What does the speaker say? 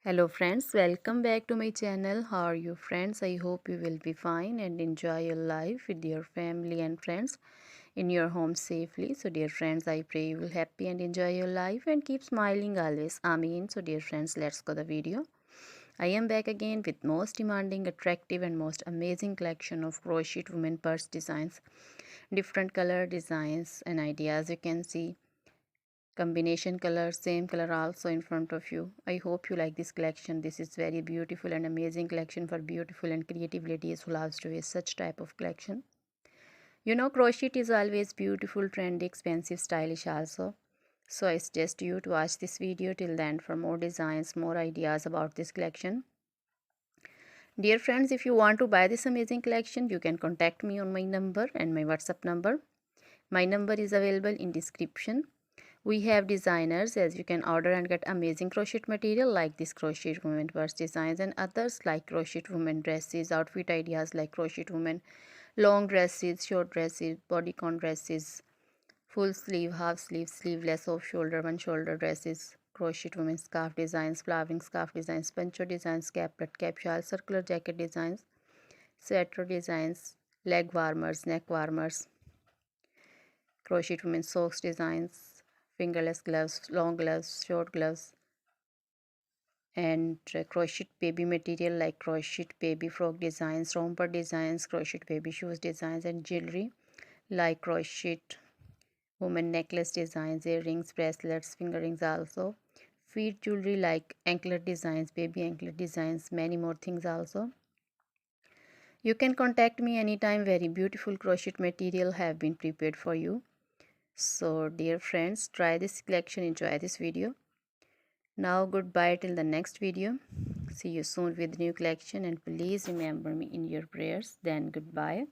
Hello friends, welcome back to my channel. How are you friends? I hope you will be fine and enjoy your life with your family and friends in your home safely. So dear friends, I pray you will happy and enjoy your life and keep smiling always. Amen. So dear friends, let's go the video. I am back again with most demanding, attractive and most amazing collection of crochet women purse designs. Different color designs and ideas you can see combination color, same color also in front of you. I hope you like this collection. This is very beautiful and amazing collection for beautiful and creative ladies who loves to wear such type of collection. You know, crochet is always beautiful, trendy, expensive, stylish also. So I suggest you to watch this video till the end for more designs, more ideas about this collection. Dear friends, if you want to buy this amazing collection, you can contact me on my number and my WhatsApp number. My number is available in description. We have designers as you can order and get amazing crochet material like this crochet women purse designs and others like crochet women dresses, outfit ideas like crochet women long dresses, short dresses, bodycon dresses, full sleeve, half sleeve, sleeveless, off shoulder, one shoulder dresses, crochet women scarf designs, flowering scarf designs, poncho designs, caplet, cap shawl, circular jacket designs, sweater designs, leg warmers, neck warmers, crochet women socks designs, fingerless gloves, long gloves, short gloves, and crochet baby material like crochet baby frock designs, romper designs, crochet baby shoes designs, and jewelry like crochet woman necklace designs, earrings, bracelets, finger rings also. Feet jewelry like anklet designs, baby anklet designs, many more things also. You can contact me anytime. Very beautiful crochet material have been prepared for you. So dear friends, try this collection, enjoy this video. Now goodbye till the next video. See you soon with new collection and please remember me in your prayers. Then goodbye.